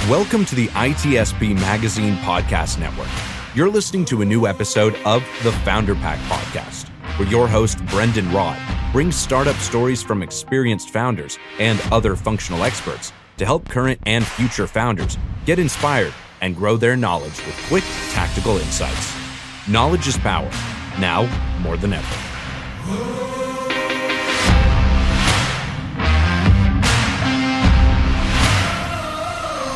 Welcome to the ITSP Magazine Podcast Network. You're listening to a new episode of the Founder Pack Podcast, where your host, Brendon Rod, brings startup stories from experienced founders and other functional experts to help current and future founders get inspired and grow their knowledge with quick, tactical insights. Knowledge is power, now more than ever.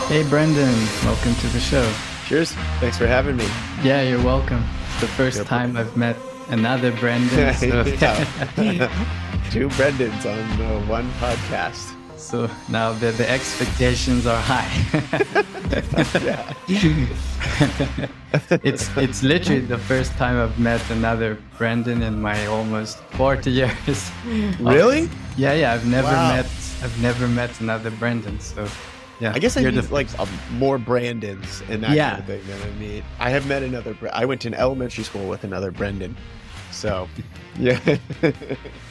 Hey Brendon, welcome to the show. Cheers. Thanks for having me. Yeah, you're welcome. It's the first time I've met another Brendon. So. Two Brendons on one podcast. So now the expectations are high. It's literally the first time I've met another Brendon in my almost 40 years. Really? Yeah. I've never met another Brendon. So yeah. I guess I need more Brandons and that kind of thing than I meet. I have met another. I went to an elementary school with another Brendon. So yeah.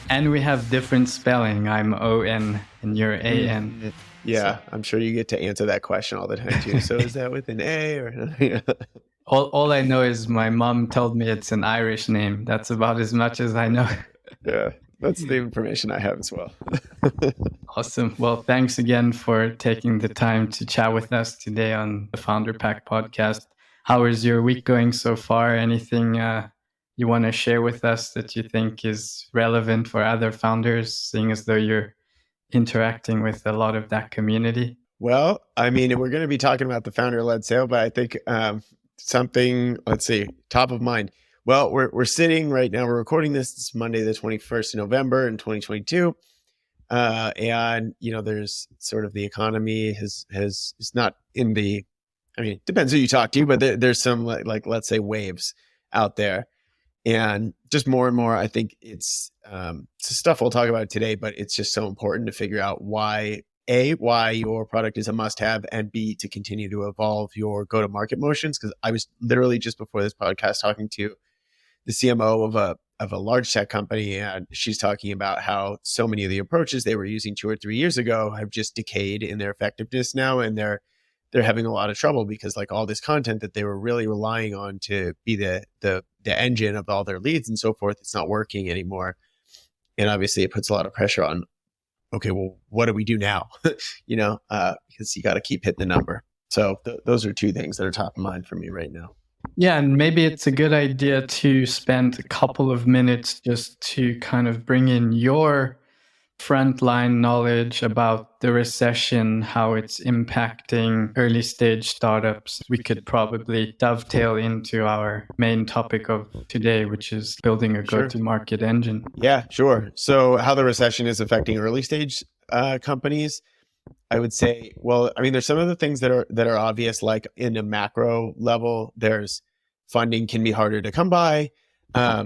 And we have different spelling. I'm O-N and you're A-N. Yeah, so. I'm sure you get to answer that question all the time too. So is that with an A or? All I know is my mom told me it's an Irish name. That's about as much as I know. Yeah, that's the information I have as well. Awesome. Well, thanks again for taking the time to chat with us today on the Founder Pack podcast. How is your week going so far? Anything you want to share with us that you think is relevant for other founders, seeing as though you're interacting with a lot of that community? Well, I mean, we're going to be talking about the founder-led sale, but I think something, top of mind. Well, we're sitting right now, we're recording this. It's Monday, the 21st of November in 2022. And, there's sort of the economy is not in the, it depends who you talk to, but there's some like, let's say waves out there. And just more and more, I think it's stuff we'll talk about today, but it's just so important to figure out why your product is a must-have, and B, to continue to evolve your go-to-market motions. Because I was literally just before this podcast talking to the CMO of a large tech company, and she's talking about how so many of the approaches they were using 2 or 3 years ago have just decayed in their effectiveness now, and they're having a lot of trouble because like all this content that they were really relying on to be the engine of all their leads and so forth, it's not working anymore. And obviously it puts a lot of pressure on, okay, well, what do we do now? Because you got to keep hitting the number. So those are two things that are top of mind for me right now. Yeah, and maybe it's a good idea to spend a couple of minutes just to kind of bring in your frontline knowledge about the recession, how it's impacting early stage startups. We could probably dovetail into our main topic of today, which is building a go-to-market engine. Yeah, sure. So how the recession is affecting early stage companies, I would say, there's some of the things that are obvious, like in a macro level, there's funding can be harder to come by. I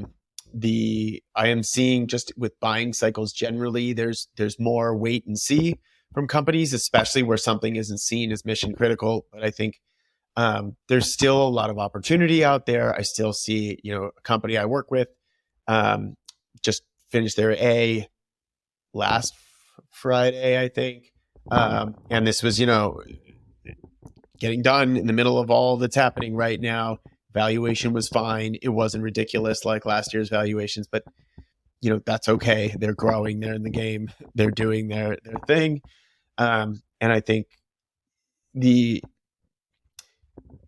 am seeing just with buying cycles generally, there's more wait and see from companies, especially where something isn't seen as mission critical. But I think there's still a lot of opportunity out there. I still see, a company I work with just finished their A last Friday, I think. And this was, getting done in the middle of all that's happening right now. Valuation was fine. It wasn't ridiculous like last year's valuations, but that's okay. They're growing. They're in the game. They're doing their thing. And I think the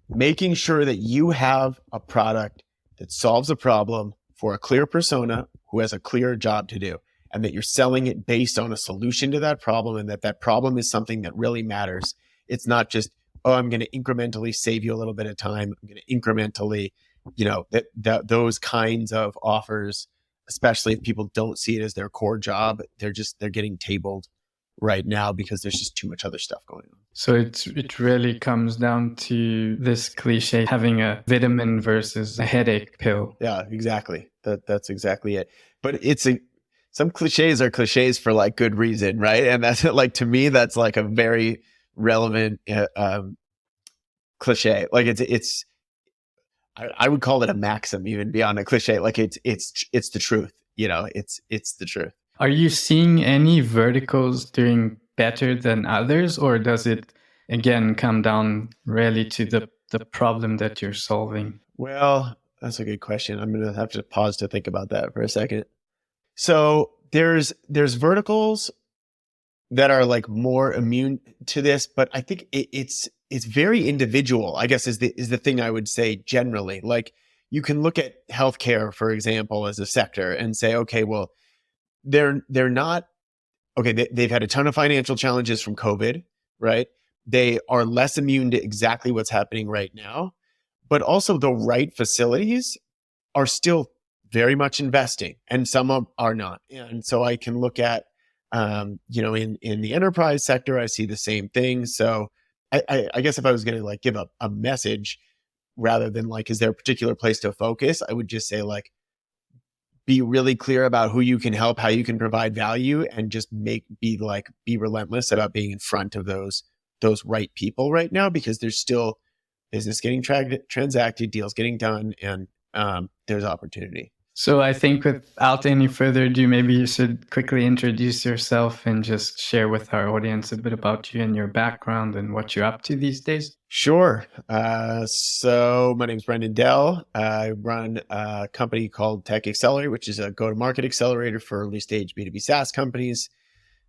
making sure that you have a product that solves a problem for a clear persona who has a clear job to do, and that you're selling it based on a solution to that problem, and that problem is something that really matters. It's not just, I'm going to incrementally save you a little bit of time. I'm going to incrementally, those kinds of offers, especially if people don't see it as their core job, they're getting tabled right now because there's just too much other stuff going on. So it really comes down to this cliche, having a vitamin versus a headache pill. Yeah, exactly. That's exactly it. But some cliches are cliches for like good reason, right? And that's like, to me, that's like a very relevant cliche. Like I would call it a maxim, even beyond a cliche. Like it's the truth. It's the truth. Are you seeing any verticals doing better than others, or does it again come down really to the problem that you're solving? Well, that's a good question. I'm going to have to pause to think about that for a second. So there's verticals that are like more immune to this, but I think it's very individual, I guess, is the thing I would say generally. Like, you can look at healthcare, for example, as a sector and say, okay, well, they're not okay. They've had a ton of financial challenges from COVID, right? They are less immune to exactly what's happening right now, but also the right facilities are still very much investing, and some are not. And so I can look at, in the enterprise sector, I see the same thing. So I guess if I was going to like give a message rather than like, is there a particular place to focus? I would just say like, be really clear about who you can help, how you can provide value, and just be relentless about being in front of those right people right now, because there's still business getting transacted, deals getting done, and there's opportunity. So I think without any further ado, maybe you should quickly introduce yourself and just share with our audience a bit about you and your background and what you're up to these days. Sure. So my name is Brendon Dell. I run a company called Tech Accelerate, which is a go-to-market accelerator for early stage B2B SaaS companies.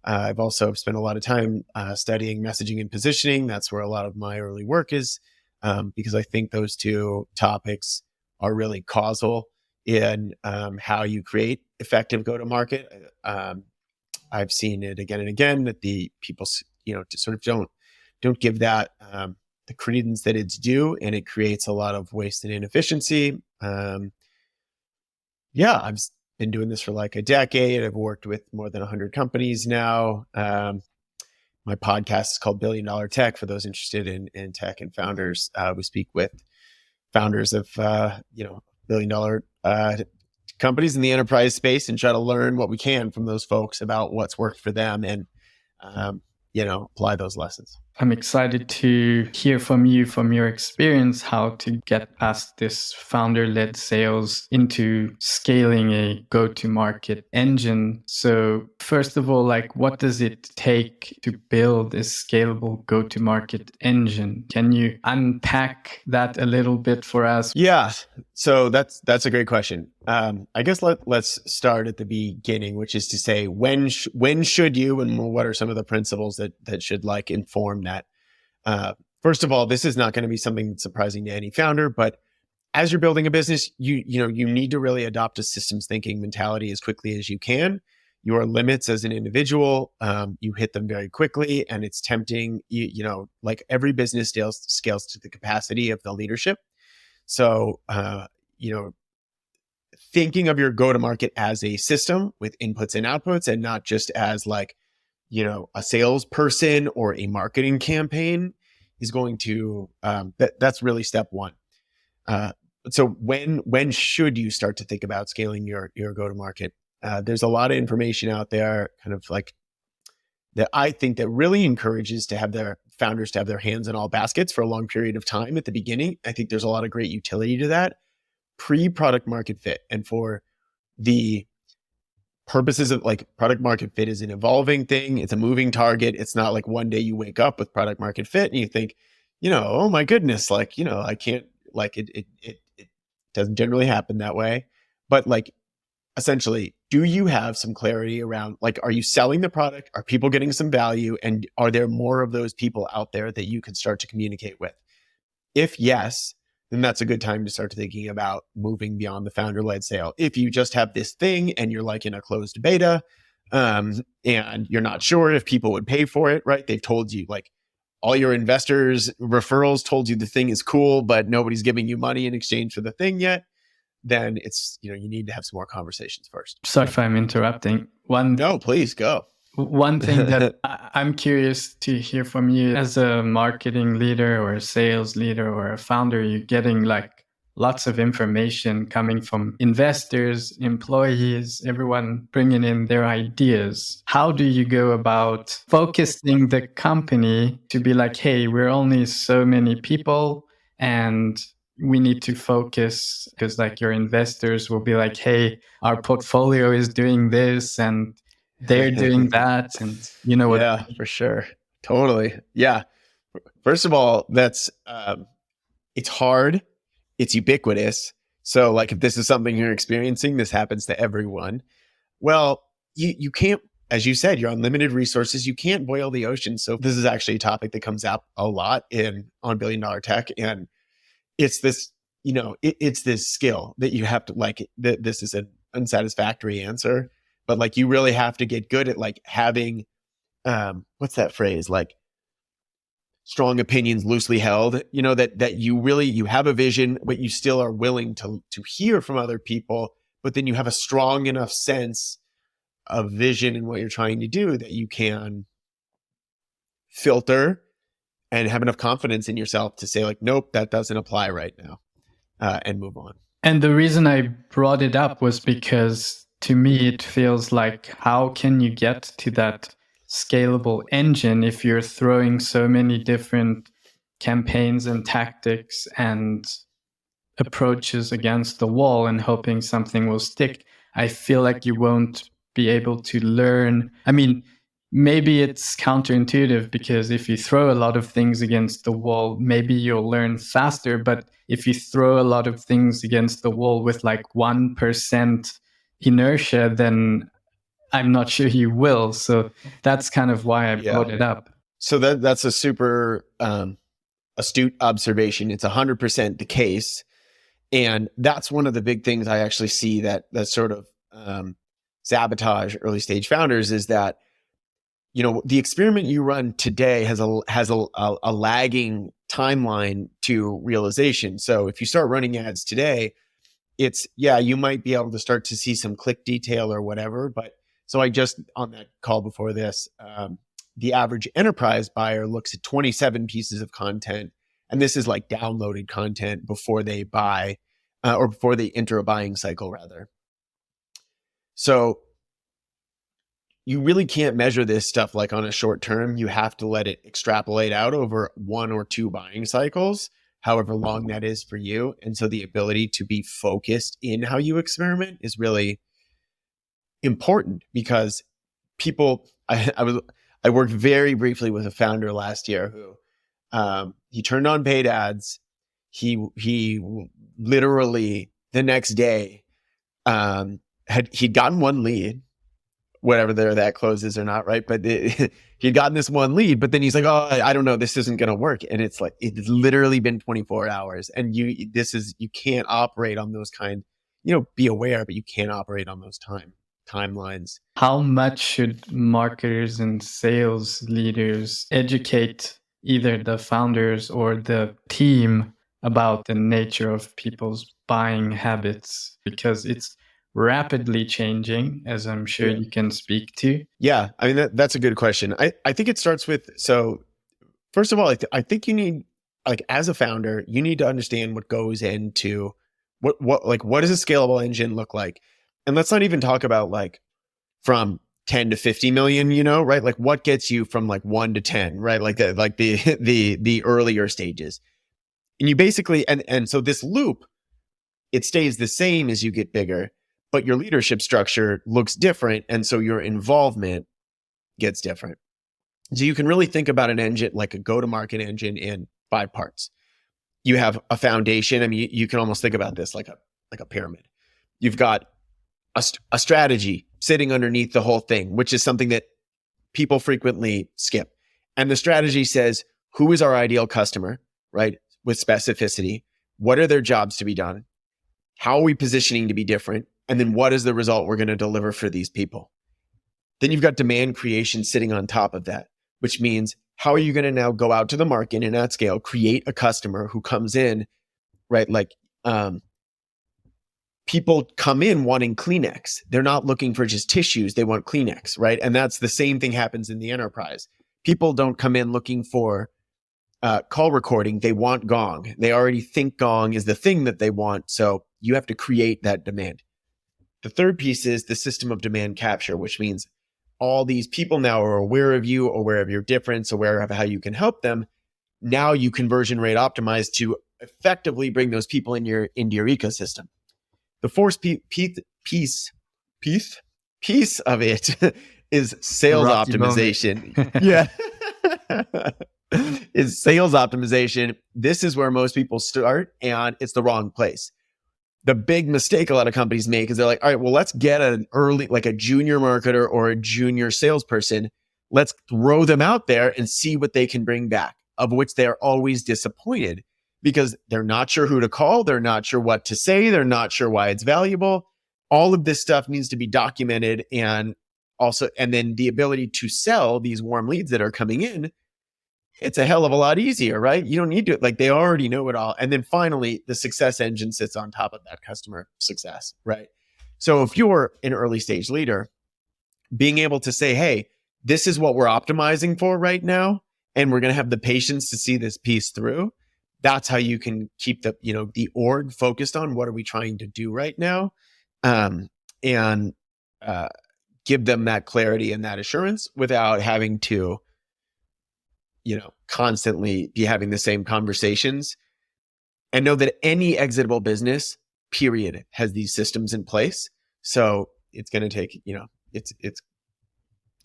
I've also spent a lot of time studying messaging and positioning. That's where a lot of my early work is, because I think those two topics are really causal in how you create effective go-to-market. I've seen it again and again that the people, just sort of don't give that the credence that it's due, and it creates a lot of waste and inefficiency. I've been doing this for like a decade. I've worked with more than 100 companies now. My podcast is called $1 Billion Tech, for those interested in tech and founders. We speak with founders of $1 billion companies in the enterprise space and try to learn what we can from those folks about what's worked for them, and apply those lessons. I'm excited to hear from you, from your experience, how to get past this founder-led sales into scaling a go-to-market engine. So first of all, like, what does it take to build a scalable go-to-market engine? Can you unpack that a little bit for us? Yeah, so that's a great question. I guess let's start at the beginning, which is to say, when should you, and what are some of the principles that should like inform that? First of all, this is not going to be something that's surprising to any founder, but as you're building a business, you need to really adopt a systems thinking mentality as quickly as you can. Your limits as an individual, you hit them very quickly, and it's tempting. Like every business scales to the capacity of the leadership. So, thinking of your go-to-market as a system with inputs and outputs, and not just as like, a salesperson or a marketing campaign, is going to, that's really step one. So when should you start to think about scaling your go-to-market? There's a lot of information out there, kind of like, that I think that really encourages to have their founders to have their hands in all baskets for a long period of time at the beginning. I think there's a lot of great utility to that pre-product market fit. And for the purposes of like, product market fit is an evolving thing. It's a moving target. It's not like one day you wake up with product market fit and you think, oh my goodness, like, I can't, like, it doesn't generally happen that way. But like, essentially, do you have some clarity around, like, are you selling the product? Are people getting some value? And are there more of those people out there that you can start to communicate with? If yes, then that's a good time to start thinking about moving beyond the founder-led sale. If you just have this thing and you're like in a closed beta, and you're not sure if people would pay for it, right? They've told you, like, all your investors' referrals told you the thing is cool, but nobody's giving you money in exchange for the thing yet. Then it's, you need to have some more conversations first. Sorry if I'm interrupting. No, please go. One thing that I'm curious to hear from you as a marketing leader or a sales leader or a founder, you're getting like lots of information coming from investors, employees, everyone bringing in their ideas. How do you go about focusing the company to be like, hey, we're only so many people and we need to focus, because like your investors will be like, hey, our portfolio is doing this and they're doing that, and Yeah, for sure. Totally. Yeah. First of all, that's it's hard. It's ubiquitous. So like if this is something you're experiencing, this happens to everyone. Well, you can't, as you said, you're on limited resources. You can't boil the ocean. So this is actually a topic that comes up a lot on Billion Dollar Tech. And it's this, it's this skill that you have to this is an unsatisfactory answer, but like you really have to get good at like having, what's that phrase? Like strong opinions loosely held, that you have a vision, but you still are willing to hear from other people, but then you have a strong enough sense of vision in what you're trying to do that you can filter and have enough confidence in yourself to say like, nope, that doesn't apply right now, and move on. And the reason I brought it up was because to me, it feels like, how can you get to that scalable engine if you're throwing so many different campaigns and tactics and approaches against the wall and hoping something will stick? I feel like you won't be able to learn. I mean, maybe it's counterintuitive because if you throw a lot of things against the wall, maybe you'll learn faster. But if you throw a lot of things against the wall with like 1% inertia, then I'm not sure you will. So that's kind of why I brought it up. So that's a super astute observation. It's 100% the case. And that's one of the big things I actually see that sort of sabotage early stage founders is that, the experiment you run today has a lagging timeline to realization. So if you start running ads today, you might be able to start to see some click detail or whatever. But so I just, on that call before this, the average enterprise buyer looks at 27 pieces of content. And this is like downloaded content before they buy, or before they enter a buying cycle rather. So you really can't measure this stuff like on a short term. You have to let it extrapolate out over 1 or 2 buying cycles, however long that is for you. And so the ability to be focused in how you experiment is really important because people, I worked very briefly with a founder last year who he turned on paid ads. He literally the next day he'd gotten one lead, whatever that closes or not, right? But he'd gotten this one lead, but then he's like, oh, I don't know, this isn't going to work. And it's like, it's literally been 24 hours and you can't operate on those be aware, but you can't operate on those timelines. How much should marketers and sales leaders educate either the founders or the team about the nature of people's buying habits? Because it's rapidly changing, as I'm sure you can speak to. Yeah, I mean, that's a good question. I think it starts with, so first of all, I think you need, like as a founder, you need to understand what goes into what does a scalable engine look like? And let's not even talk about like from 10 to 50 million, right? Like what gets you from like 1 to 10, right? Like the earlier stages. And you basically, and so this loop, it stays the same as you get bigger, but your leadership structure looks different. And so your involvement gets different. So you can really think about an engine like a go-to-market engine in 5 parts. You have a foundation. I mean, you can almost think about this like a pyramid. You've got a strategy sitting underneath the whole thing, which is something that people frequently skip. And the strategy says, who is our ideal customer, right? With specificity. What are their jobs to be done? How are we positioning to be different? And then what is the result we're going to deliver for these people? Then you've got demand creation sitting on top of that, which means how are you going to now go out to the market and at scale, create a customer who comes in, right? Like, people come in wanting Kleenex. They're not looking for just tissues. They want Kleenex, right? And that's the same thing happens in the enterprise. People don't come in looking for call recording. They want Gong. They already think Gong is the thing that they want. So you have to create that demand. The third piece is the system of demand capture, which means all these people now are aware of you, aware of your difference, aware of how you can help them. Now you conversion rate optimize to effectively bring those people into your ecosystem. The fourth piece of it is sales optimization. Yeah. is sales optimization. This is where most people start, and it's the wrong place. The big mistake a lot of companies make is they're like, all right, well, let's get an early, like a junior marketer or a junior salesperson. Let's throw them out there and see what they can bring back, of which they're always disappointed because they're not sure who to call. They're not sure what to say. They're not sure why it's valuable. All of this stuff needs to be documented, and then the ability to sell these warm leads that are coming in, it's a hell of a lot easier, right? You don't need to, like, they already know it all. And then finally, the success engine sits on top of that customer success, right? So if you're an early stage leader, being able to say, hey, this is what we're optimizing for right now, and we're going to have the patience to see this piece through. That's how you can keep the org focused on what are we trying to do right now, and give them that clarity and that assurance without having to constantly be having the same conversations. And know that any exitable business, period, has these systems in place. So it's going to take, it's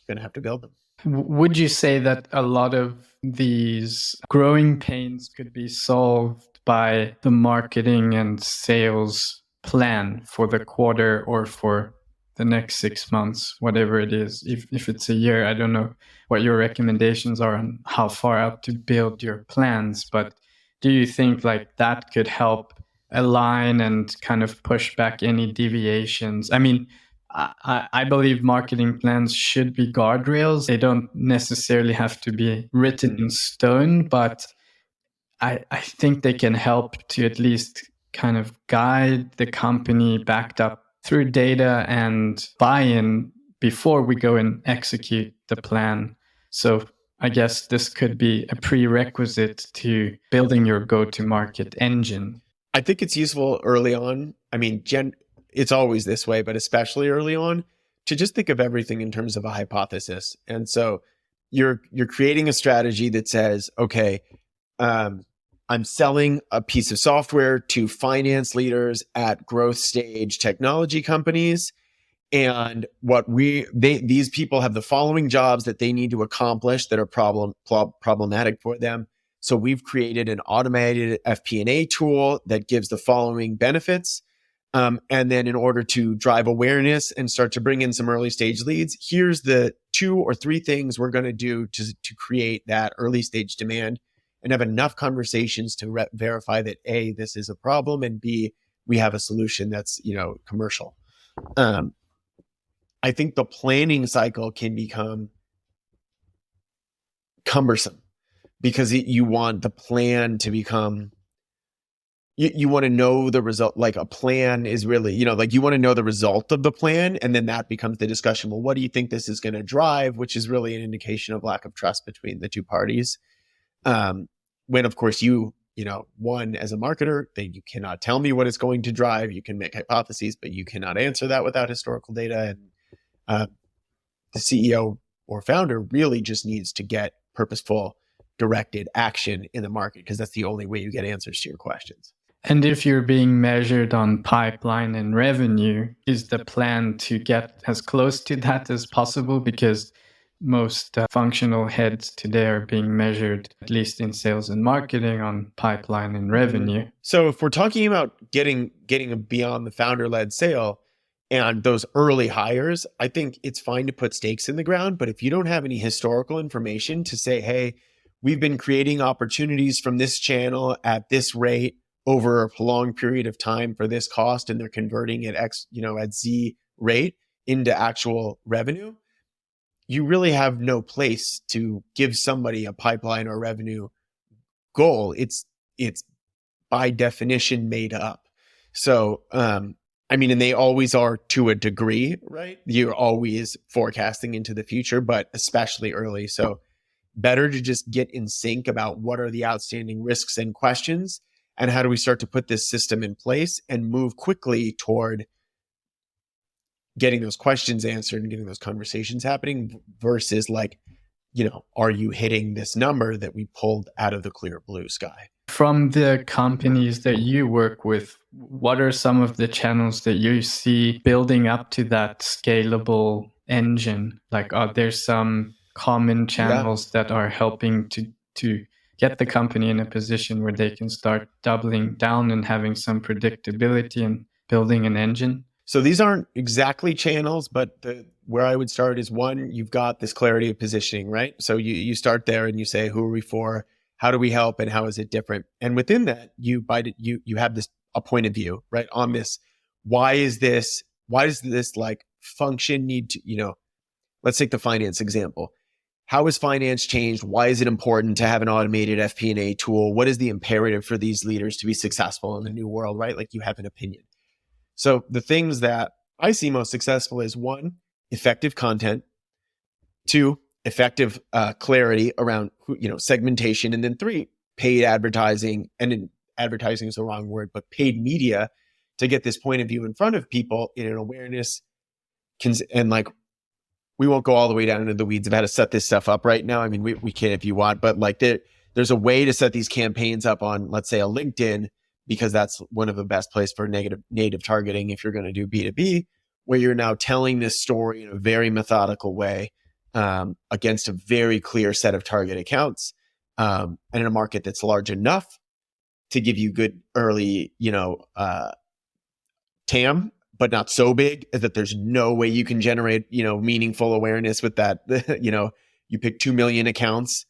going to have to build them. Would you say that a lot of these growing pains could be solved by the marketing and sales plan for the quarter or for the next 6 months, whatever it is? If it's a year, I don't know what your recommendations are on how far out to build your plans, but do you think like that could help align and kind of push back any deviations? I mean, I believe marketing plans should be guardrails. They don't necessarily have to be written in stone, but I think they can help to at least kind of guide the company backed up through data and buy-in before we go and execute the plan. So I guess this could be a prerequisite to building your go-to-market engine. I think it's useful early on. I mean, it's always this way, but especially early on, to just think of everything in terms of a hypothesis. And so you're creating a strategy that says, okay, I'm selling a piece of software to finance leaders at growth stage technology companies. And these people have the following jobs that they need to accomplish that are problematic for them. So we've created an automated FP&A tool that gives the following benefits. And then in order to drive awareness and start to bring in some early stage leads, here's the 2 or 3 things we're going to do to create that early stage demand and have enough conversations to verify that A, this is a problem, and B, we have a solution that's, commercial. I think the planning cycle can become cumbersome because you want the plan to become, you want to know the result. Like a plan is really, like you want to know the result of the plan. And then that becomes the discussion. Well, what do you think this is going to drive? Which is really an indication of lack of trust between the two parties. When of course one, as a marketer, you cannot tell me what it's going to drive. You can make hypotheses, but you cannot answer that without historical data. And the CEO or founder really just needs to get purposeful, directed action in the market, because that's the only way you get answers to your questions. And if you're being measured on pipeline and revenue, is the plan to get as close to that as possible? Because most functional heads today are being measured, at least in sales and marketing, on pipeline and revenue. So if we're talking about getting beyond the founder-led sale and those early hires, I think it's fine to put stakes in the ground. But if you don't have any historical information to say, hey, we've been creating opportunities from this channel at this rate over a prolonged period of time for this cost, and they're converting at X, at Z rate into actual revenue, you really have no place to give somebody a pipeline or revenue goal. It's by definition made up. So, and they always are to a degree, right? You're always forecasting into the future, but especially early. So better to just get in sync about what are the outstanding risks and questions, and how do we start to put this system in place and move quickly toward getting those questions answered and getting those conversations happening versus are you hitting this number that we pulled out of the clear blue sky? From the companies that you work with, what are some of the channels that you see building up to that scalable engine? Like, are there some common channels that are helping to to get the company in a position where they can start doubling down and having some predictability and building an engine? So these aren't exactly channels, but where I would start is one, you've got this clarity of positioning, right? So you start there and you say, who are we for? How do we help? And how is it different? And within that, you have a point of view, right? On this, why does this like function need to, let's take the finance example. How has finance changed? Why is it important to have an automated FP&A tool? What is the imperative for these leaders to be successful in the new world, right? Like you have an opinion. So the things that I see most successful is one, effective content, two, effective clarity around segmentation, and then three, paid advertising. And advertising is the wrong word, but paid media to get this point of view in front of people in an awareness. And like, we won't go all the way down into the weeds of how to set this stuff up right now. I mean, we can if you want, but like there's a way to set these campaigns up on, let's say, a LinkedIn, because that's one of the best places for native targeting if you're going to do B2B, where you're now telling this story in a very methodical way against a very clear set of target accounts, and in a market that's large enough to give you good early, TAM, but not so big that there's no way you can generate, meaningful awareness with that. You pick 2 million accounts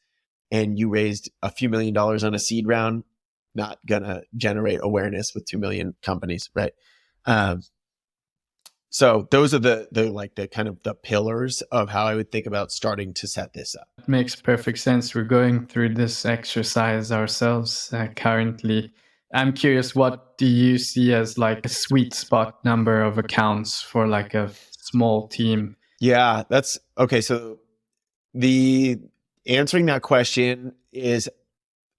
and you raised a few $1 million on a seed round, not gonna generate awareness with 2 million companies, right? So those are the kind of the pillars of how I would think about starting to set this up. It makes perfect sense. We're going through this exercise ourselves currently. I'm curious, what do you see as like a sweet spot number of accounts for like a small team? Yeah, that's okay. So the answering that question is,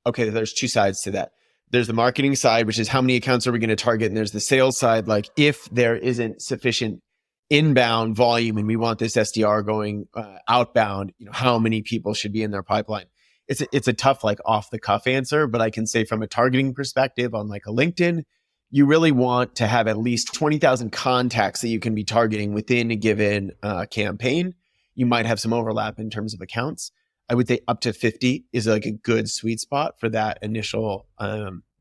okay, there's two sides to that. There's the marketing side, which is how many accounts are we going to target? And there's the sales side, like if there isn't sufficient inbound volume and we want this SDR going outbound, how many people should be in their pipeline? It's a tough, like off the cuff answer, but I can say from a targeting perspective on like a LinkedIn, you really want to have at least 20,000 contacts that you can be targeting within a given campaign. You might have some overlap in terms of accounts. I would say up to 50 is like a good sweet spot for that initial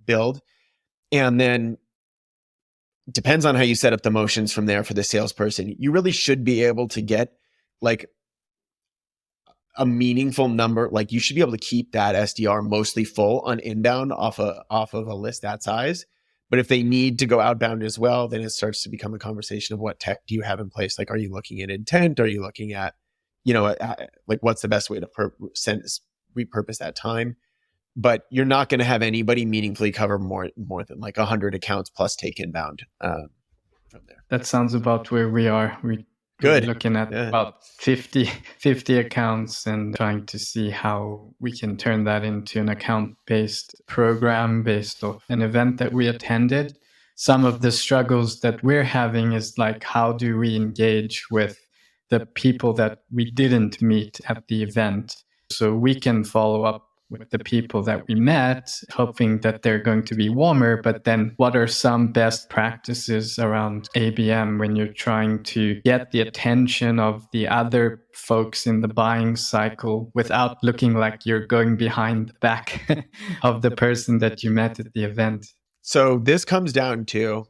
build. And then depends on how you set up the motions from there for the salesperson. You really should be able to get like a meaningful number. Like you should be able to keep that SDR mostly full on inbound off of a list that size. But if they need to go outbound as well, then it starts to become a conversation of what tech do you have in place? Like, are you looking at intent? Are you looking at, like what's the best way to repurpose that time? But you're not going to have anybody meaningfully cover more than like 100 accounts plus take inbound from there. That sounds about where we are. We're looking at about 50 accounts and trying to see how we can turn that into an account-based program based off an event that we attended. Some of the struggles that we're having is like, how do we engage with the people that we didn't meet at the event? So we can follow up with the people that we met, hoping that they're going to be warmer. But then what are some best practices around ABM when you're trying to get the attention of the other folks in the buying cycle without looking like you're going behind the back of the person that you met at the event? So this comes down to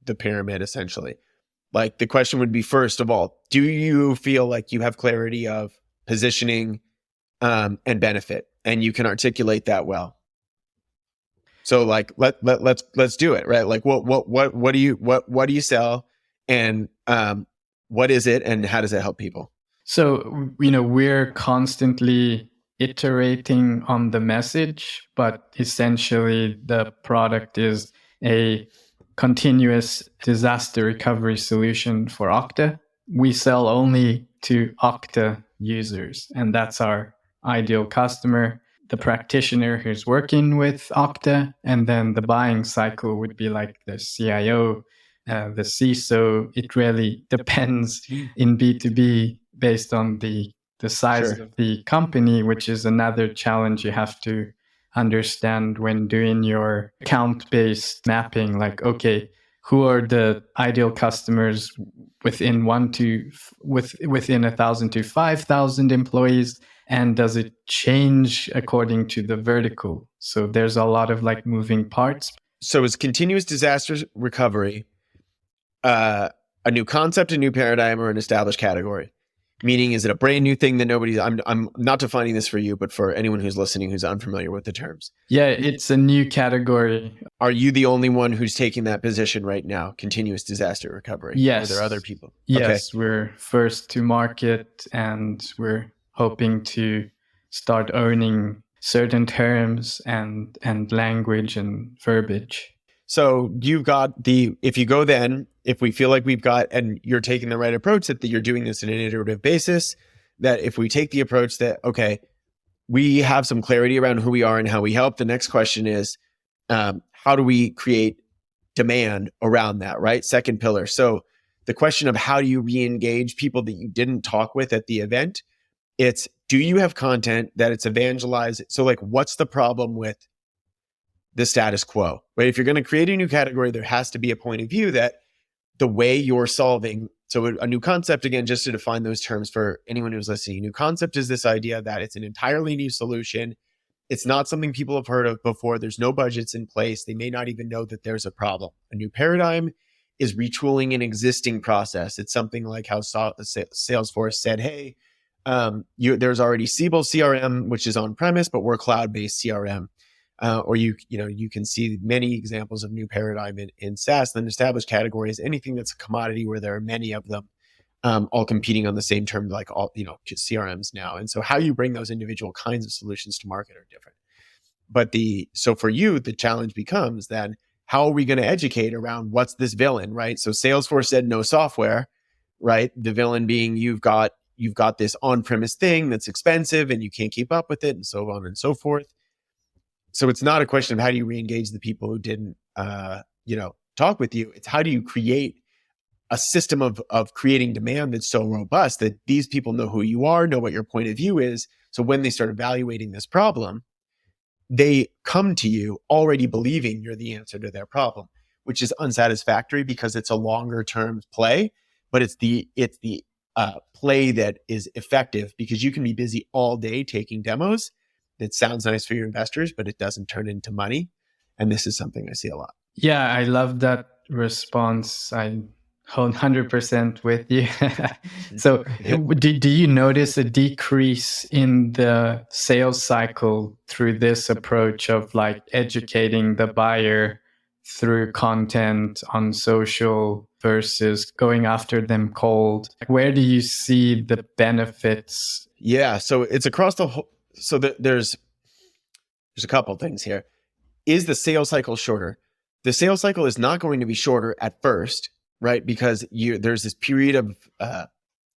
the pyramid, essentially. Like the question would be, first of all, do you feel like you have clarity of positioning and benefit, and you can articulate that well? So like let's do it, right? Like what do you sell, and what is it, and how does it help people? So we're constantly iterating on the message, but essentially the product is a continuous disaster recovery solution for Okta. We sell only to Okta users, and that's our ideal customer, the practitioner who's working with Okta, and then the buying cycle would be like the CIO, the CISO. It really depends in B2B based on the size of the company, which is another challenge you have to understand when doing your account-based mapping. Like, okay, who are the ideal customers within 1,000 to 5,000 employees, And does it change according to the vertical? So there's a lot of like moving parts. So is continuous disaster recovery a new concept, a new paradigm, or an established category? Meaning, is it a brand new thing that nobody's, I'm not defining this for you, but for anyone who's listening who's unfamiliar with the terms. Yeah, it's a new category. Are you the only one who's taking that position right now, continuous disaster recovery? Yes. Are there other people? Yes, okay. We're first to market, and we're hoping to start owning certain terms and language and verbiage. So you've got if you go then, if we feel like we've got, and you're taking the right approach, that you're doing this on an iterative basis, that if we take the approach that, okay, we have some clarity around who we are and how we help, the next question is, how do we create demand around that, right? Second pillar. So the question of how do you re-engage people that you didn't talk with at the event, it's, do you have content that it's evangelized? So like, what's the problem with the status quo, right? If you're going to create a new category, there has to be a point of view that the way you're solving. So a new concept, again, just to define those terms for anyone who's listening, a new concept is this idea that it's an entirely new solution. It's not something people have heard of before. There's no budgets in place. They may not even know that there's a problem. A new paradigm is retooling an existing process. It's something like how Salesforce said, hey, there's already Siebel CRM, which is on premise, but we're cloud-based CRM. Or you can see many examples of new paradigm in SaaS. Then established categories, anything that's a commodity where there are many of them, all competing on the same term, like all CRMs now. And so how you bring those individual kinds of solutions to market are different. But so for you, the challenge becomes then, how are we going to educate around what's this villain, right? So Salesforce said no software, right? The villain being you've got this on-premise thing that's expensive and you can't keep up with it, and so on and so forth. So it's not a question of how do you re-engage the people who didn't, talk with you. It's how do you create a system of creating demand that's so robust that these people know who you are, know what your point of view is. So when they start evaluating this problem, they come to you already believing you're the answer to their problem, which is unsatisfactory because it's a longer term play, but it's the play that is effective because you can be busy all day taking demos. It sounds nice for your investors, but it doesn't turn into money. And this is something I see a lot. Yeah, I love that response. I'm 100% with you. So do you notice a decrease in the sales cycle through this approach of like educating the buyer through content on social versus going after them cold? Where do you see the benefits? Yeah, so it's across the whole. So there's a couple of things here. Is the sales cycle shorter? The sales cycle is not going to be shorter at first, right? Because there's this period of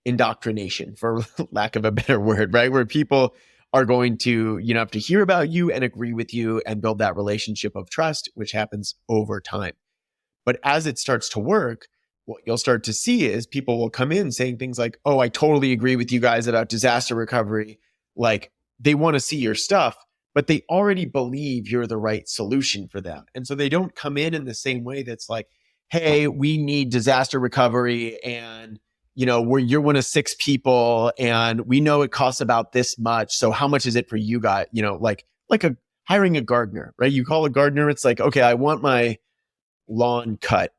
indoctrination, for lack of a better word, right? Where people are going to, have to hear about you and agree with you and build that relationship of trust, which happens over time. But as it starts to work, what you'll start to see is people will come in saying things like, oh, I totally agree with you guys about disaster recovery. Like, they want to see your stuff, but they already believe you're the right solution for them. And so they don't come in the same way that's like, hey, we need disaster recovery and, you're one of 6 people and we know it costs about this much. So how much is it for you guys? Like hiring a gardener, right? You call a gardener, it's like, okay, I want my lawn cut.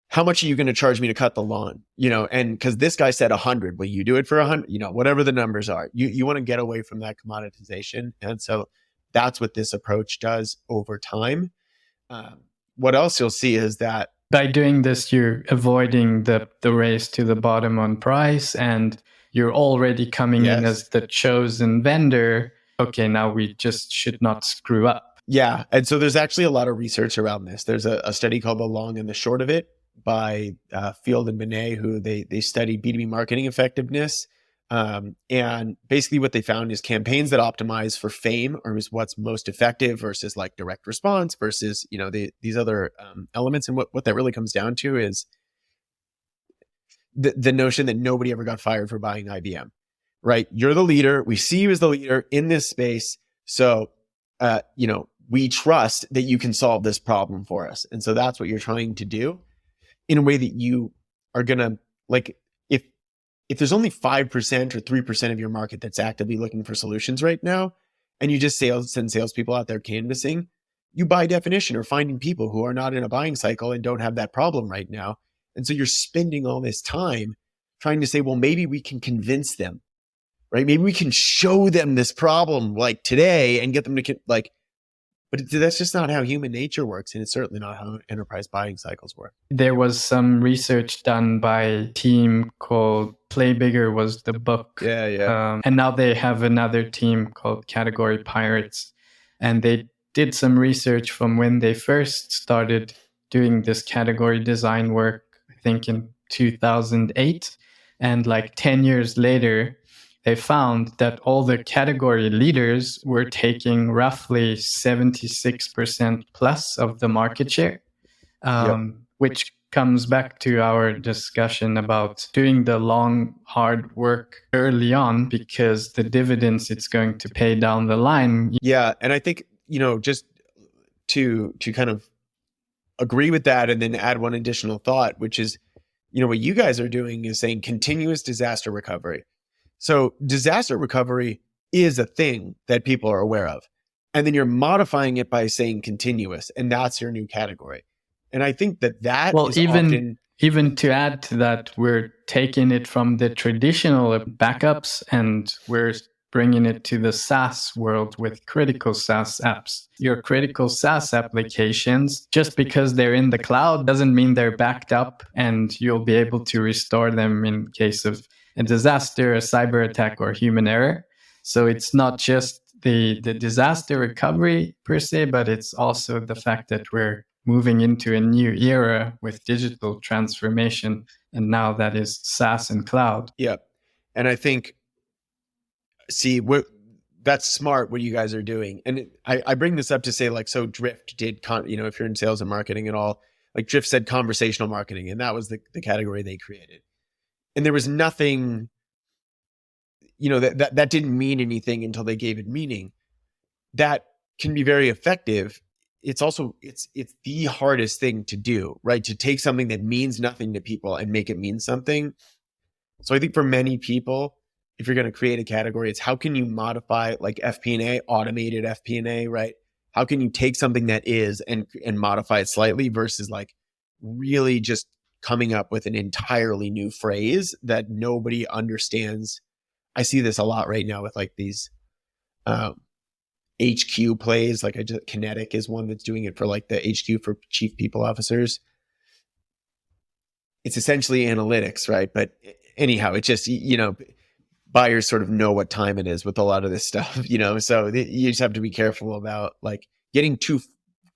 How much are you going to charge me to cut the lawn? And because this guy said 100, will you do it for 100? Whatever the numbers are, you want to get away from that commoditization. And so that's what this approach does over time. What else you'll see is that by doing this, you're avoiding the race to the bottom on price, and you're already coming in as the chosen vendor. Okay, now we just should not screw up. Yeah. And so there's actually a lot of research around this. There's a study called The Long and the Short of It by Field and Binet, who they study B2B marketing effectiveness. And basically what they found is campaigns that optimize for fame or is what's most effective versus like direct response versus, these other elements. And what that really comes down to is the notion that nobody ever got fired for buying IBM, right? You're the leader. We see you as the leader in this space. So, we trust that you can solve this problem for us. And so that's what you're trying to do in a way that you are going to, like, if there's only 5% or 3% of your market that's actively looking for solutions right now, and you just send salespeople out there canvassing, you by definition are finding people who are not in a buying cycle and don't have that problem right now. And so you're spending all this time trying to say, well, maybe we can convince them, right? Maybe we can show them this problem like today and get them to but that's just not how human nature works. And it's certainly not how enterprise buying cycles work. There was some research done by a team called Play Bigger was the book. Yeah. And now they have another team called Category Pirates. And they did some research from when they first started doing this category design work, I think in 2008. And like 10 years later, they found that all the category leaders were taking roughly 76% plus of the market share, which comes back to our discussion about doing the long, hard work early on, because the dividends it's going to pay down the line. Yeah. And I think, just to kind of agree with that and then add one additional thought, which is, what you guys are doing is saying continuous disaster recovery. So disaster recovery is a thing that people are aware of. And then you're modifying it by saying continuous, and that's your new category. And I think that is even to add to that, we're taking it from the traditional backups and we're bringing it to the SaaS world with critical SaaS apps. Your critical SaaS applications, just because they're in the cloud doesn't mean they're backed up and you'll be able to restore them in case of a disaster, a cyber attack, or human error. So it's not just the disaster recovery per se, but it's also the fact that we're moving into a new era with digital transformation. And now that is SaaS and cloud. Yeah. And I think, that's smart what you guys are doing. And I bring this up to say, like, so Drift did, if you're in sales and marketing at all, like Drift said conversational marketing, and that was the category they created. And there was nothing, that didn't mean anything until they gave it meaning. That can be very effective. It's also, it's the hardest thing to do, right? To take something that means nothing to people and make it mean something. So I think for many people, if you're going to create a category, it's how can you modify like FP&A, automated FP&A, right? How can you take something that is and modify it slightly versus like really just coming up with an entirely new phrase that nobody understands. I see this a lot right now with like these HQ plays. Like Kinetic is one that's doing it for like the HQ for chief people officers. It's essentially analytics, right? But anyhow, it's just, buyers sort of know what time it is with a lot of this stuff, so you just have to be careful about like getting too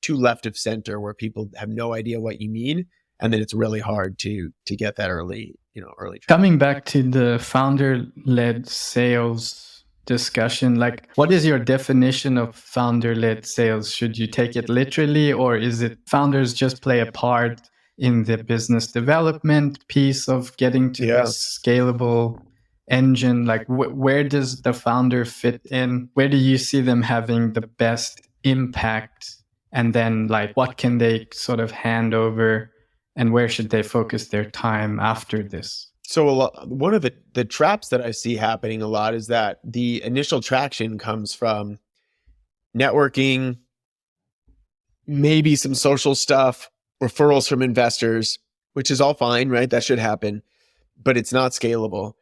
left of center where people have no idea what you mean. And then it's really hard to get that early traction. Coming back to the founder-led sales discussion, like what is your definition of founder-led sales? Should you take it literally, or is it founders just play a part in the business development piece of getting to this scalable engine? Like where does the founder fit in? Where do you see them having the best impact? And then like what can they sort of hand over, and where should they focus their time after this? So one of the traps that I see happening a lot is that the initial traction comes from networking, maybe some social stuff, referrals from investors, which is all fine, right? That should happen, but it's not scalable.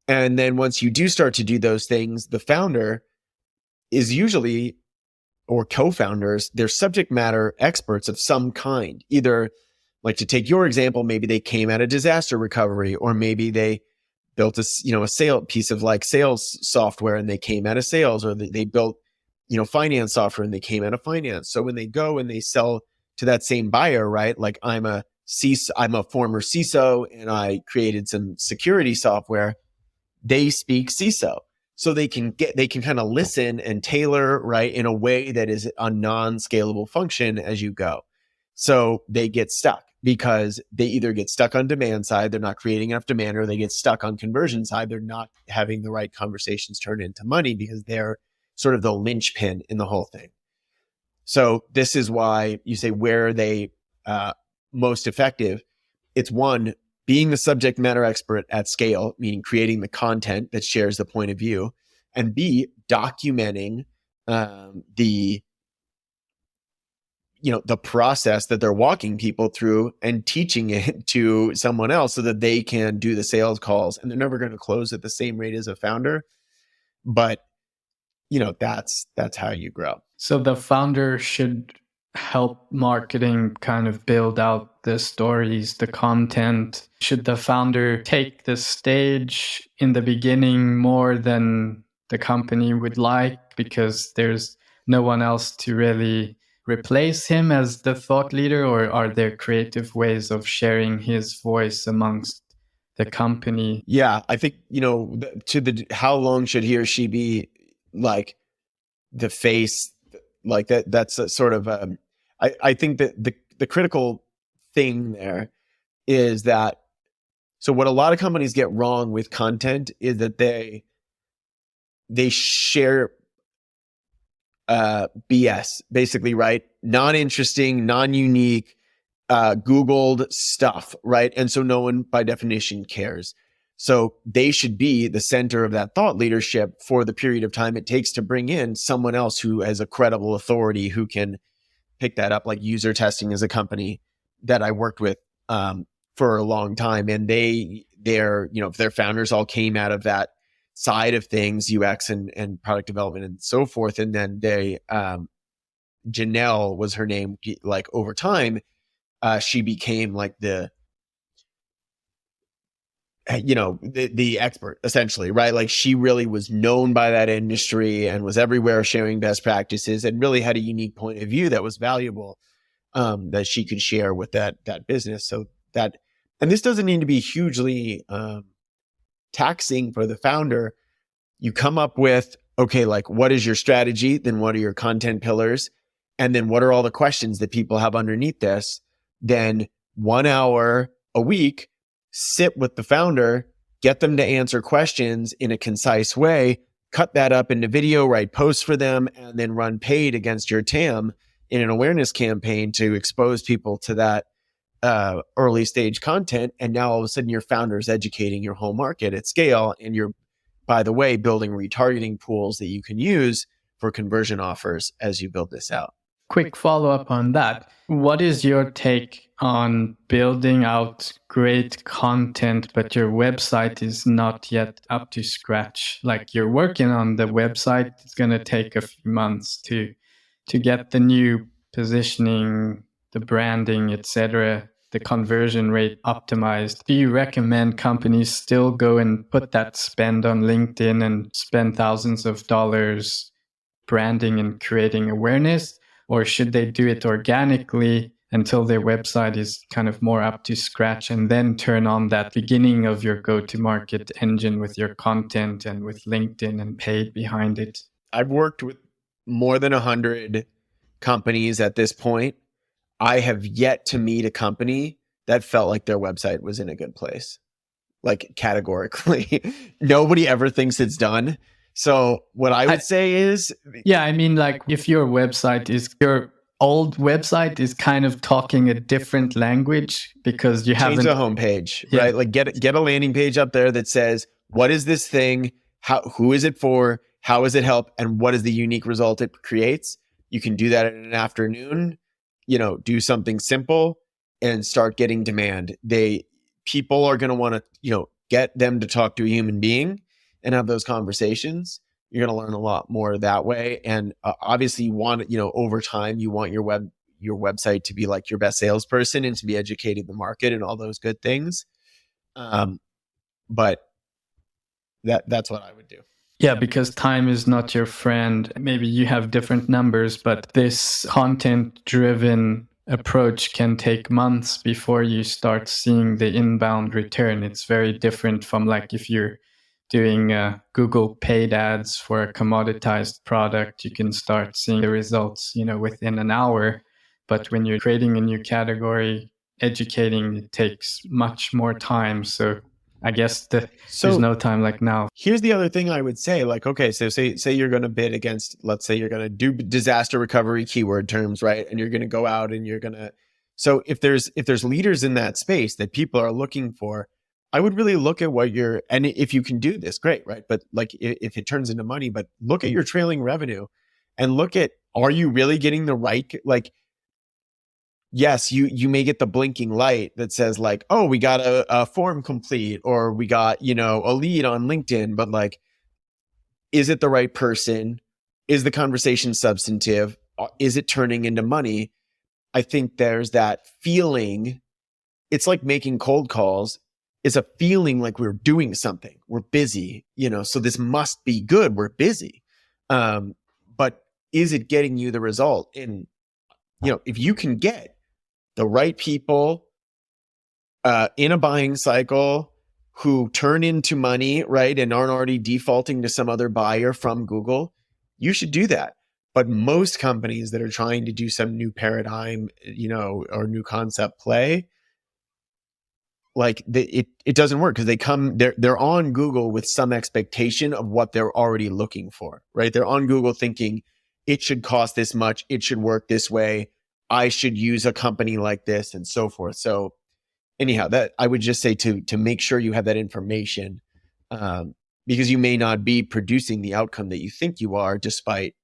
And then once you do start to do those things, the founder is usually, or co-founders, they're subject matter experts of some kind. Either, like to take your example, maybe they came out of disaster recovery, or maybe they built a sale piece of like sales software and they came out of sales, or they built, finance software and they came out of finance. So when they go and they sell to that same buyer, right? Like I'm a former CISO and I created some security software. They speak CISO. So they can kind of listen and tailor, right, in a way that is a non-scalable function as you go. So they get stuck because they either get stuck on demand side, they're not creating enough demand, or they get stuck on conversion side, they're not having the right conversations turn into money because they're sort of the linchpin in the whole thing. So this is why you say, where are they most effective? It's one, being the subject matter expert at scale, meaning creating the content that shares the point of view, and B, documenting the process that they're walking people through and teaching it to someone else so that they can do the sales calls. And they're never going to close at the same rate as a founder, but that's how you grow. So the founder should help marketing kind of build out the stories, the content. Should the founder take the stage in the beginning more than the company would like because there's no one else to really replace him as the thought leader, or are there creative ways of sharing his voice amongst the company? Yeah, I think, how long should he or she be like the face, like that's a sort of, I think that the critical thing there is that, so what a lot of companies get wrong with content is that they share BS, basically, right? Non-interesting, non-unique, Googled stuff, right? And so no one by definition cares. So they should be the center of that thought leadership for the period of time it takes to bring in someone else who has a credible authority who can pick that up. Like User Testing is a company that I worked with for a long time, and their founders all came out of that side of things, UX and product development and so forth. And then Janelle was her name, like over time, she became like the expert, essentially, right? Like she really was known by that industry and was everywhere sharing best practices and really had a unique point of view that was valuable, that she could share with that business. So that, and this doesn't need to be hugely taxing for the founder. You come up with, okay, like what is your strategy? Then what are your content pillars? And then what are all the questions that people have underneath this? Then 1 hour a week, sit with the founder, get them to answer questions in a concise way, cut that up into video, write posts for them, and then run paid against your TAM in an awareness campaign to expose people to that early stage content. And now all of a sudden your founder is educating your whole market at scale. And you're, by the way, building retargeting pools that you can use for conversion offers as you build this out. Quick follow-up on that. What is your take on building out great content, but your website is not yet up to scratch? Like you're working on the website, it's going to take a few months to get the new positioning, the branding, etc., the conversion rate optimized. Do you recommend companies still go and put that spend on LinkedIn and spend thousands of dollars branding and creating awareness? Or should they do it organically until their website is kind of more up to scratch and then turn on that beginning of your go-to-market engine with your content and with LinkedIn and paid behind it? I've worked with more than 100 companies at this point. I have yet to meet a company that felt like their website was in a good place, like categorically. Nobody ever thinks it's done. So what I would say is... Yeah, I mean, like if your old website is kind of talking a different language because you haven't... Change the homepage, right? Like get a landing page up there that says, what is this thing? Who is it for? How does it help? And what is the unique result it creates? You can do that in an afternoon, do something simple and start getting demand. People are going to want to, get them to talk to a human being and have those conversations. You're going to learn a lot more that way. And obviously you want, over time, you want your website to be like your best salesperson and to be educating the market and all those good things. But that's what I would do. Yeah, because time is not your friend. Maybe you have different numbers, but this content-driven approach can take months before you start seeing the inbound return. It's very different from like if you're doing Google paid ads for a commoditized product, you can start seeing the results, within an hour. But when you're creating a new category, educating, it takes much more time. So I guess there's no time like now. Here's the other thing I would say, like, okay, so say you're going to bid against, let's say you're going to do disaster recovery keyword terms, right? And you're going to go out and you're going to So if there's leaders in that space that people are looking for, I would really look at what you're, and if you can do this, great, right? But like if it turns into money, but look at your trailing revenue and look at, are you really getting the right, like, yes, you may get the blinking light that says like, oh, we got a form complete, or we got, a lead on LinkedIn, but like, is it the right person? Is the conversation substantive? Is it turning into money? I think there's that feeling. It's like making cold calls. It's a feeling like we're doing something. We're busy, so this must be good. We're busy. But is it getting you the result? And, if you can get the right people in a buying cycle who turn into money, right, and aren't already defaulting to some other buyer from Google, you should do that. But most companies that are trying to do some new paradigm, or new concept play, like it doesn't work, because they're on Google with some expectation of what they're already looking for, right? They're on Google thinking it should cost this much, it should work this way, I should use a company like this, and so forth. So anyhow, that I would just say to make sure you have that information, because you may not be producing the outcome that you think you are, despite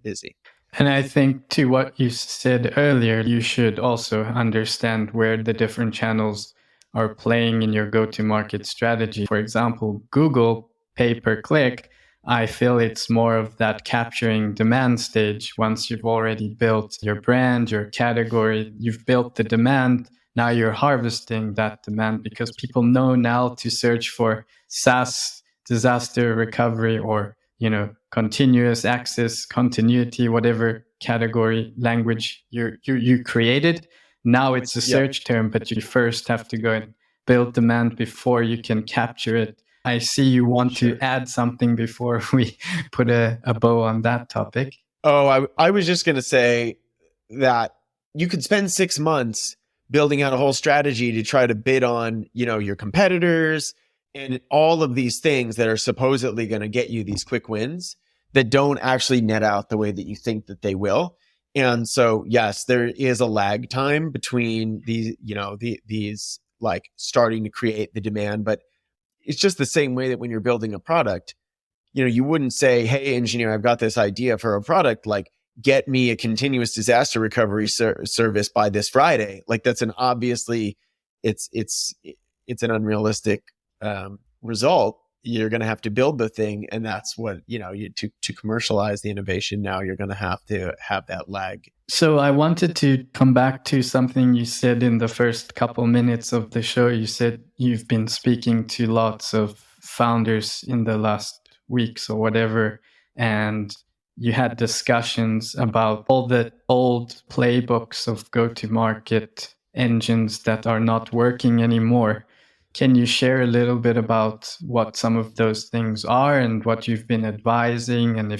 busy. And I think to what you said earlier, you should also understand where the different channels are playing in your go-to-market strategy. For example, Google pay-per-click, I feel it's more of that capturing demand stage. Once you've already built your brand, your category, you've built the demand, now you're harvesting that demand, because people know now to search for SaaS, disaster recovery, or continuous access, continuity, whatever category language you created. Now it's a search term, but you first have to go and build demand before you can capture it. I see you want to add something before we put a bow on that topic. Oh, I was just going to say that you could spend 6 months building out a whole strategy to try to bid on, your competitors and all of these things that are supposedly going to get you these quick wins that don't actually net out the way that you think that they will. And so, yes, there is a lag time between these, these like starting to create the demand, but it's just the same way that when you're building a product, you wouldn't say, hey, engineer, I've got this idea for a product, like, get me a continuous disaster recovery service by this Friday. Like, that's an obviously, it's an unrealistic result. You're going to have to build the thing, and that's what to commercialize the innovation. Now you're going to have that lag. So I wanted to come back to something you said in the first couple minutes of the show. You said you've been speaking to lots of founders in the last weeks or whatever, and you had discussions about all the old playbooks of go-to-market engines that are not working anymore. Can you share a little bit about what some of those things are and what you've been advising? And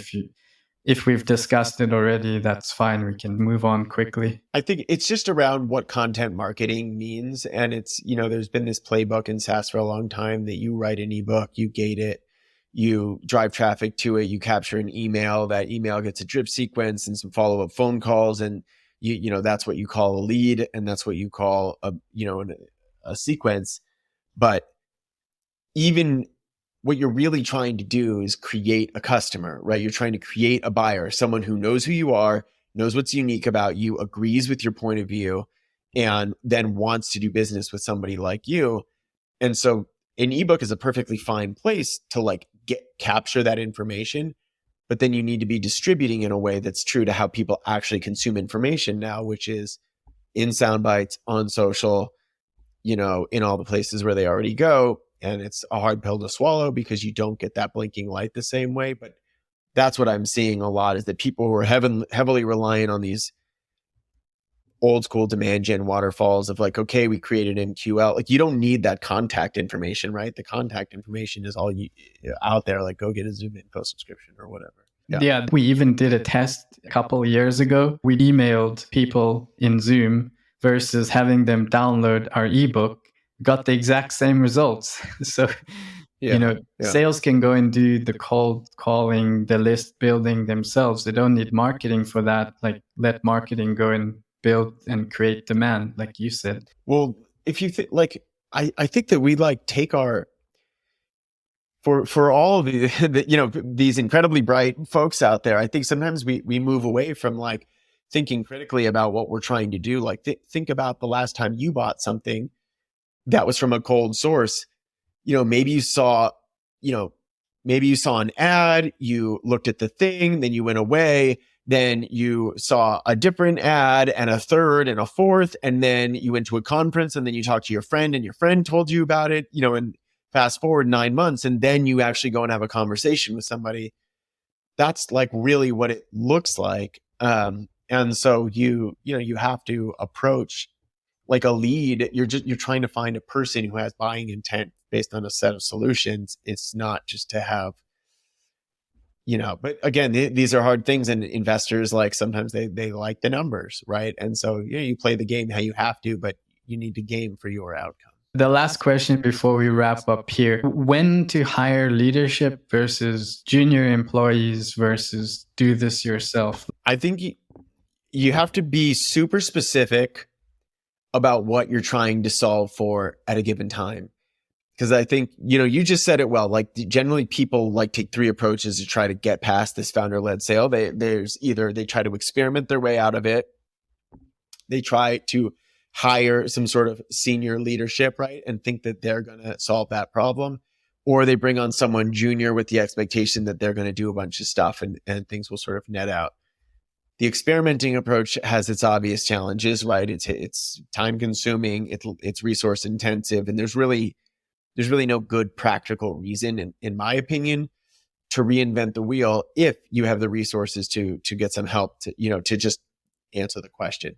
if we've discussed it already, that's fine. We can move on quickly. I think it's just around what content marketing means. And it's, there's been this playbook in SaaS for a long time that you write an ebook, you gate it, you drive traffic to it, you capture an email, that email gets a drip sequence and some follow-up phone calls. And that's what you call a lead. And that's what you call a sequence. But even what you're really trying to do is create a customer, right? You're trying to create a buyer, someone who knows who you are, knows what's unique about you, agrees with your point of view, and then wants to do business with somebody like you. And so an ebook is a perfectly fine place to capture that information, but then you need to be distributing in a way that's true to how people actually consume information now, which is in sound bites, on social, in all the places where they already go. And it's a hard pill to swallow because you don't get that blinking light the same way. But that's what I'm seeing a lot, is that people who are heavily reliant on these old school demand gen waterfalls of like, okay, we created MQL. Like, you don't need that contact information, right? The contact information is all out there. Like, go get a Zoom info subscription or whatever. Yeah, we even did a test a couple of years ago. We emailed people in Zoom versus having them download our ebook, got the exact same results. So, sales can go and do the cold calling, the list building themselves. They don't need marketing for that. Like, let marketing go and build and create demand, like you said. Well, if you think like, I think that we like take our, for all the these incredibly bright folks out there, I think sometimes we move away from like thinking critically about what we're trying to do. Like think about the last time you bought something that was from a cold source. Maybe you saw, an ad, you looked at the thing, then you went away, then you saw a different ad and a third and a fourth, and then you went to a conference, and then you talked to your friend and your friend told you about it, and fast forward 9 months, and then you actually go and have a conversation with somebody. That's like really what it looks like. And so you have to approach like a lead. You're trying to find a person who has buying intent based on a set of solutions. It's not just to have, but again, these are hard things, and investors, like, sometimes they like the numbers, right? And so, you play the game how you have to, but you need to game for your outcome. The last question before we wrap up here: when to hire leadership versus junior employees versus do this yourself? I think you have to be super specific about what you're trying to solve for at a given time. Because I think, you just said it well, like generally people like take 3 approaches to try to get past this founder-led sale. There's either they try to experiment their way out of it, they try to hire some sort of senior leadership, right, and think that they're going to solve that problem, or they bring on someone junior with the expectation that they're going to do a bunch of stuff and things will sort of net out. The experimenting approach has its obvious challenges, right? It's time consuming, it's resource intensive, and there's really no good practical reason, in my opinion, to reinvent the wheel if you have the resources to get some help to just answer the question.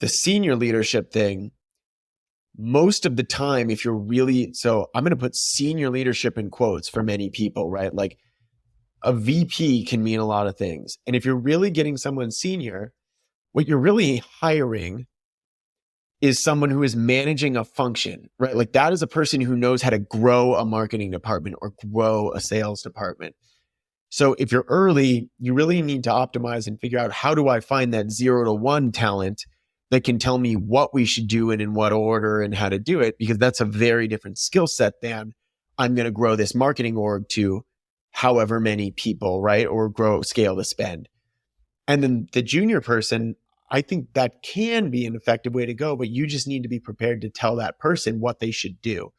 The senior leadership thing, most of the time, if you're really, so I'm going to put senior leadership in quotes for many people, right? Like a VP can mean a lot of things. And if you're really getting someone senior, what you're really hiring is someone who is managing a function, right? Like that is a person who knows how to grow a marketing department or grow a sales department. So if you're early, you really need to optimize and figure out, how do I find that 0 to 1 talent that can tell me what we should do and in what order and how to do it? Because that's a very different skill set than I'm going to grow this marketing org to however many people, right? Or scale the spend. And then the junior person, I think that can be an effective way to go, but you just need to be prepared to tell that person what they should do.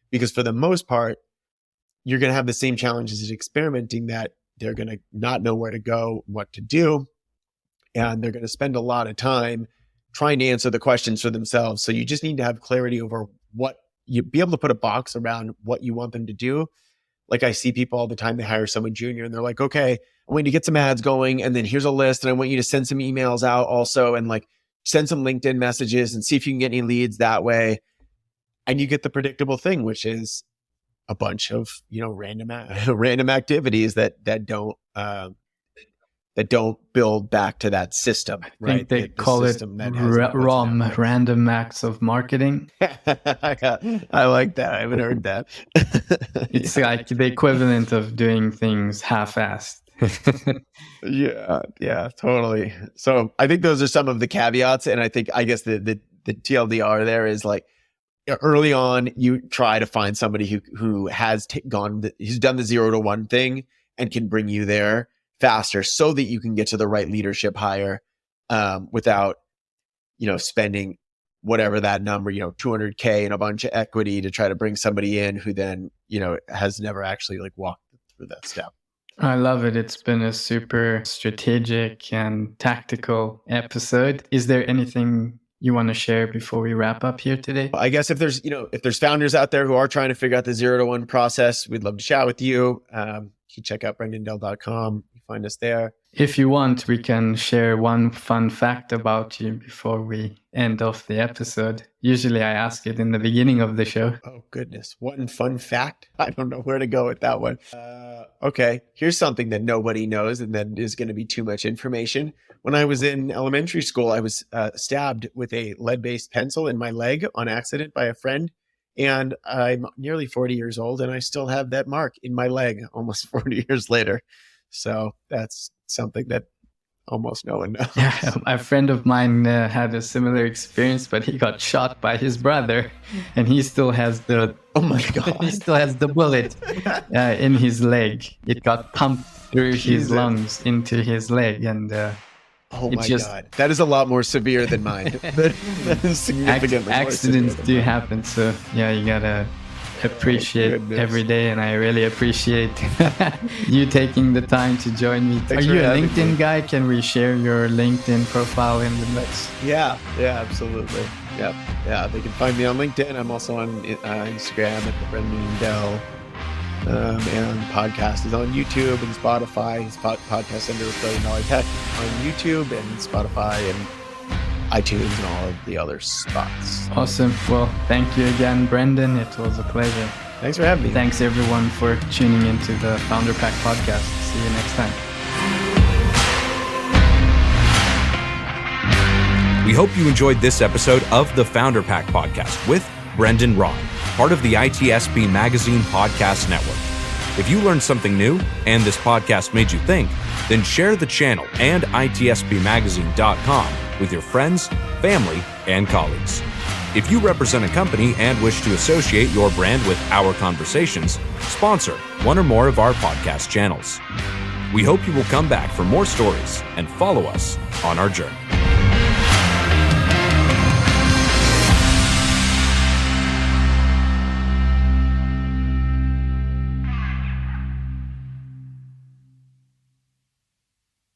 Because for the most part, you're going to have the same challenges as experimenting, that they're going to not know where to go, what to do, and they're going to spend a lot of time trying to answer the questions for themselves. So you just need to have clarity over what you be able to put a box around what you want them to do. Like I see people all the time, they hire someone junior and they're like, okay, I want you to get some ads going, and then here's a list, and I want you to send some emails out also, and like send some LinkedIn messages and see if you can get any leads that way. And you get the predictable thing, which is a bunch of, random activities that don't build back to that system, right? I think they call it ROM, random acts of marketing. I like that. I haven't heard that. It's like the equivalent of doing things half-assed. Yeah, totally. So I think those are some of the caveats. And I guess the TLDR there is like, early on, you try to find somebody who has who's done the 0 to 1 thing and can bring you there faster, so that you can get to the right leadership hire without, spending whatever that number, $200K and a bunch of equity to try to bring somebody in who then, has never actually like walked through that step. I love it. It's been a super strategic and tactical episode. Is there anything you want to share before we wrap up here today? I guess if there's founders out there who are trying to figure out the 0 to 1 process, we'd love to chat with you. You can check out brendondell.com. You find us there. If you want, we can share one fun fact about you before we end off the episode. Usually I ask it in the beginning of the show. Oh, goodness. One fun fact? I don't know where to go with that one. Okay, here's something that nobody knows and that is going to be too much information. When I was in elementary school, I was stabbed with a lead-based pencil in my leg on accident by a friend. And I'm nearly 40 years old, and I still have that mark in my leg almost 40 years later. So that's something that almost no one knows. Yeah, a friend of mine had a similar experience, but he got shot by his brother, and he still has the Oh my God. he still has the bullet in his leg. It got pumped through his Jesus. lungs into his leg, and Oh It my just- God. That is a lot more severe than mine. That is significantly more accidents severe do than mine. happen. So yeah, you gotta appreciate goodness. every day, and I really appreciate you taking the time to join me. Thanks Are for you a having LinkedIn me. guy? Can we share your LinkedIn profile in the notes? Yeah, absolutely. Yeah. They can find me on LinkedIn. I'm also on Instagram at the Brendon Dell. And the podcast is on YouTube and Spotify. His podcast under $1 billion tech on YouTube and Spotify and iTunes and all of the other spots. Awesome. Well, thank you again, Brendon. It was a pleasure. Thanks for having me. Thanks everyone for tuning into the Founder Pack podcast. See you next time. We hope you enjoyed this episode of the Founder Pack podcast with Brendon Rod, part of the ITSP Magazine Podcast Network. If you learned something new and this podcast made you think, then share the channel and itspmagazine.com with your friends, family, and colleagues. If you represent a company and wish to associate your brand with our conversations, sponsor one or more of our podcast channels. We hope you will come back for more stories and follow us on our journey.